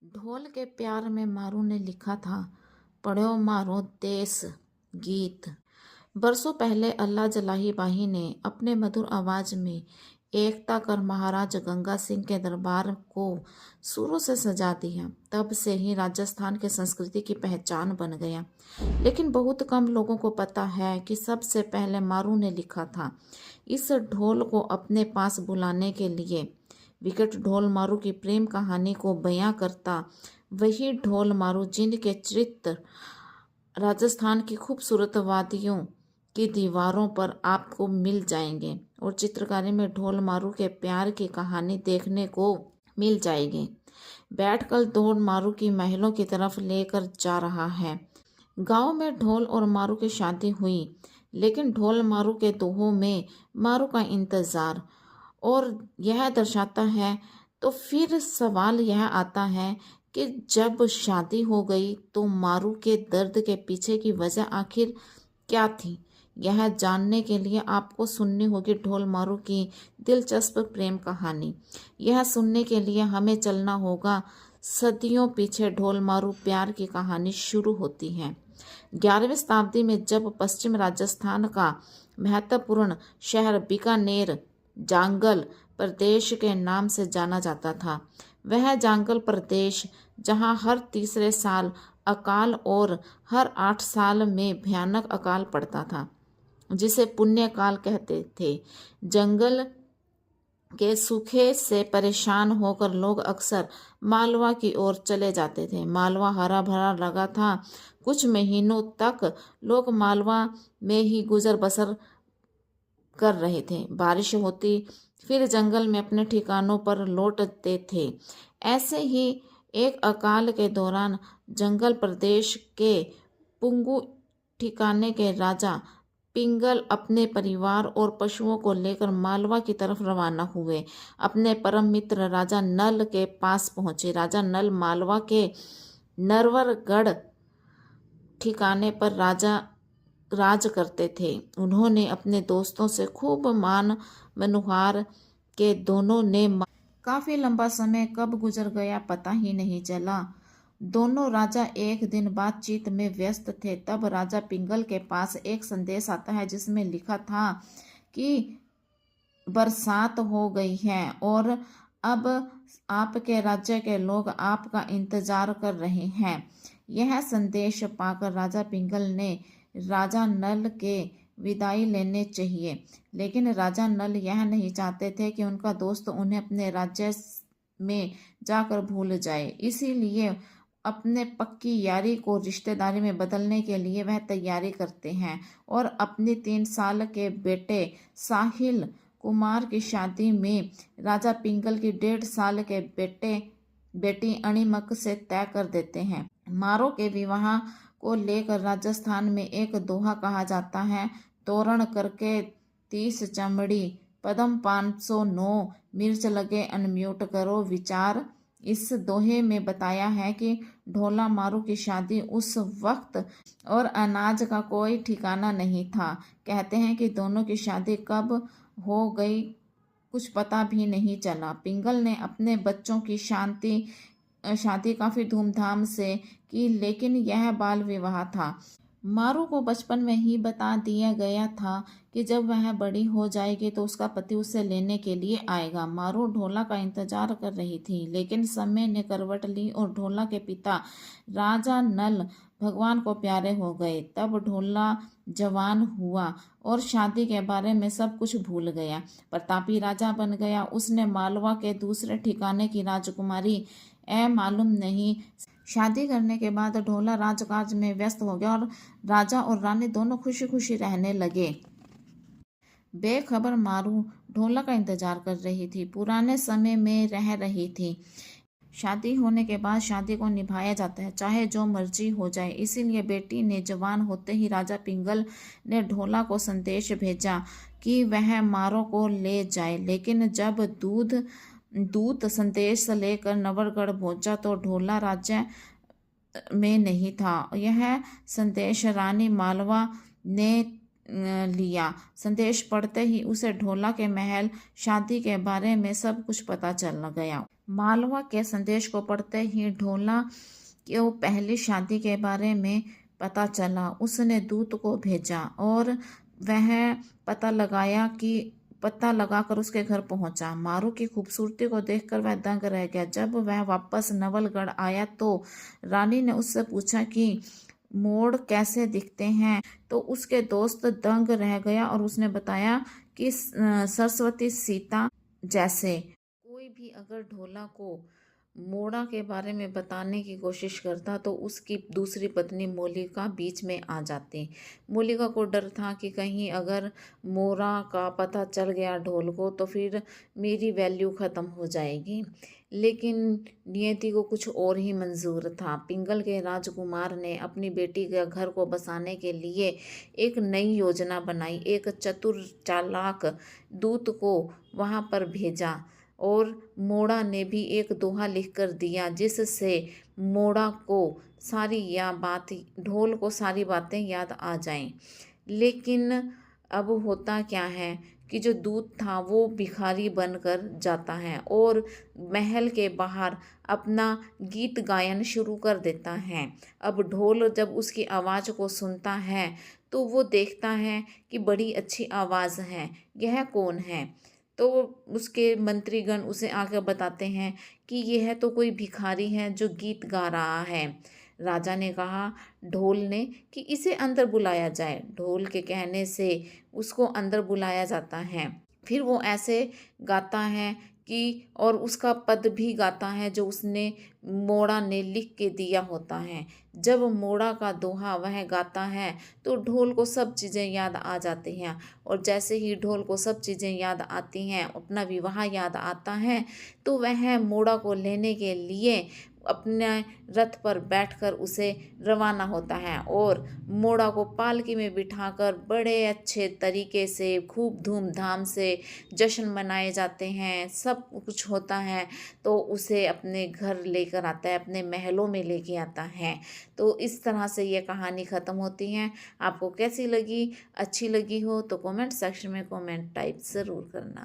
ढोल के प्यार में मारू ने लिखा था, पढ़ो मारो देश गीत। बरसों पहले अल्लाह जलाही बाही ने अपने मधुर आवाज में एकता कर महाराज गंगा सिंह के दरबार को सुरों से सजा दिया। तब से ही राजस्थान के संस्कृति की पहचान बन गया। लेकिन बहुत कम लोगों को पता है कि सबसे पहले मारू ने लिखा था। इस ढोल को अपने पास बुलाने के लिए विकट ढोल मारू की प्रेम कहानी को बयां करता वही ढोल मारू जिनके चित्र राजस्थान की खूबसूरत वादियों की दीवारों पर आपको मिल जाएंगे और चित्रकारी में ढोल मारू के प्यार की कहानी देखने को मिल जाएगी। बैठकर ढोल मारू की महलों की तरफ लेकर जा रहा है। गांव में ढोल और मारू की शादी हुई, लेकिन ढोल मारू के दोहों में मारू का इंतजार और यह दर्शाता है। तो फिर सवाल यह आता है कि जब शादी हो गई तो मारू के दर्द के पीछे की वजह आखिर क्या थी? यह जानने के लिए आपको सुननी होगी ढोल मारू की दिलचस्प प्रेम कहानी। यह सुनने के लिए हमें चलना होगा सदियों पीछे। ढोल मारू प्यार की कहानी शुरू होती है 11वीं शताब्दी में, जब पश्चिम राजस्थान का महत्वपूर्ण शहर बीकानेर जांगल प्रदेश के नाम से जाना जाता था। वह जांगल प्रदेश जहां हर तीसरे साल अकाल और हर 8 साल में भयानक अकाल पड़ता था, जिसे पुण्य काल कहते थे। जंगल के सूखे से परेशान होकर लोग अक्सर मालवा की ओर चले जाते थे। मालवा हरा भरा लगा था। कुछ महीनों तक लोग मालवा में ही गुजर बसर कर रहे थे। बारिश होती, फिर जंगल में अपने ठिकानों पर लौटते थे। ऐसे ही एक अकाल के दौरान जंगल प्रदेश के पुंगू ठिकाने के राजा पिंगल अपने परिवार और पशुओं को लेकर मालवा की तरफ रवाना हुए। अपने परम मित्र राजा नल के पास पहुंचे। राजा नल मालवा के नरवरगढ़ ठिकाने पर राज करते थे। उन्होंने अपने दोस्तों से खूब मान मनुहार के दोनों ने काफी लंबा समय कब गुजर गया पता ही नहीं चला। दोनों राजा एक दिन बातचीत में व्यस्त थे। तब राजा पिंगल के पास एक संदेश आता है, जिसमें लिखा था कि बरसात हो गई है और अब आपके राज्य के लोग आपका इंतजार कर रहे हैं। यह संदेश पाकर राजा पिंगल ने राजा नल के विदाई लेने चाहिए, लेकिन राजा नल यह नहीं चाहते थे कि उनका दोस्त उन्हें अपने राज्य में जाकर भूल जाए। इसीलिए अपने पक्की यारी को रिश्तेदारी में बदलने के लिए वह तैयारी करते हैं और अपनी 3 साल के बेटे साहिल कुमार की शादी में राजा पिंगल की 1.5 साल के बेटी अणिमक से तय कर देते हैं। मारो के विवाह को लेकर राजस्थान में एक दोहा कहा जाता है, तोरण करके 30 चमड़ी पदम 509 मिर्च लगे अनम्यूट करो विचार। इस दोहे में बताया है कि ढोला मारू की शादी उस वक्त और अनाज का कोई ठिकाना नहीं था। कहते हैं कि दोनों की शादी कब हो गई कुछ पता भी नहीं चला। पिंगल ने अपने बच्चों की शादी काफी धूमधाम से की, लेकिन यह बाल विवाह था। मारू को बचपन में ही बता दिया गया था कि जब वह बड़ी हो जाएगी तो उसका पति उसे लेने के लिए आएगा। मारू ढोला का इंतजार कर रही थी, लेकिन समय ने करवट ली और ढोला के पिता राजा नल भगवान को प्यारे हो गए। तब ढोला जवान हुआ और शादी के बारे में सब कुछ भूल गया। प्रतापी राजा बन गया। उसने मालवा के दूसरे ठिकाने की राजकुमारी मालूम नहीं। शादी करने के बाद ढोला राजकाज में व्यस्त हो गया और राजा और रानी दोनों खुशी खुशी रहने लगे। बेखबर मारू ढोला का इंतजार कर रही थी, पुराने समय में रह रही थी। शादी होने के बाद शादी को निभाया जाता है, चाहे जो मर्जी हो जाए। इसीलिए बेटी ने जवान होते ही राजा पिंगल ने ढोला को संदेश भेजा कि वह मारो को ले जाए। लेकिन जब दूत संदेश लेकर नवरगढ़ पहुंचा तो ढोला राज्य में नहीं था। यह संदेश रानी मालवा ने लिया। संदेश पढ़ते ही उसे ढोला के महल शादी के बारे में सब कुछ पता चल गया। मालवा के संदेश को पढ़ते ही ढोला को पहली शादी के बारे में पता चला। उसने दूत को भेजा और वह पता लगाकर उसके घर पहुंचा। मारू की खूबसूरती को देखकर वह दंग रह गया। जब वह वापस नवलगढ़ आया तो रानी ने उससे पूछा कि मोड़ कैसे दिखते हैं, तो उसके दोस्त दंग रह गया और उसने बताया कि सरस्वती सीता जैसे। कोई भी अगर ढोला को मोड़ा के बारे में बताने की कोशिश करता तो उसकी दूसरी पत्नी मोलिका बीच में आ जाती। मोलिका को डर था कि कहीं अगर मोरा का पता चल गया ढोल को तो फिर मेरी वैल्यू ख़त्म हो जाएगी। लेकिन नियति को कुछ और ही मंजूर था। पिंगल के राजकुमार ने अपनी बेटी के घर को बसाने के लिए एक नई योजना बनाई। एक चतुर चालाक दूत को वहाँ पर भेजा और मोड़ा ने भी एक दोहा लिखकर दिया जिससे मोड़ा को ढोल को सारी बातें याद आ जाएं। लेकिन अब होता क्या है कि जो दूत था वो भिखारी बनकर जाता है और महल के बाहर अपना गीत गायन शुरू कर देता है। अब ढोल जब उसकी आवाज़ को सुनता है तो वो देखता है कि बड़ी अच्छी आवाज़ है, यह कौन है। तो उसके मंत्रीगण उसे आकर बताते हैं कि यह तो कोई भिखारी है जो गीत गा रहा है। राजा ने कहा ढोल ने कि इसे अंदर बुलाया जाए। ढोल के कहने से उसको अंदर बुलाया जाता है। फिर वो ऐसे गाता है कि और उसका पद भी गाता है जो उसने मोड़ा ने लिख के दिया होता है। जब मोड़ा का दोहा वह गाता है तो ढोल को सब चीज़ें याद आ जाती हैं और जैसे ही ढोल को सब चीज़ें याद आती हैं, अपना विवाह याद आता है, तो वह मोड़ा को लेने के लिए अपने रथ पर बैठकर उसे रवाना होता है और मोड़ा को पालकी में बिठाकर बड़े अच्छे तरीके से खूब धूमधाम से जश्न मनाए जाते हैं, सब कुछ होता है। तो उसे अपने घर लेकर आता है, अपने महलों में लेके आता है। तो इस तरह से ये कहानी ख़त्म होती है। आपको कैसी लगी? अच्छी लगी हो तो कमेंट सेक्शन में कमेंट टाइप ज़रूर करना।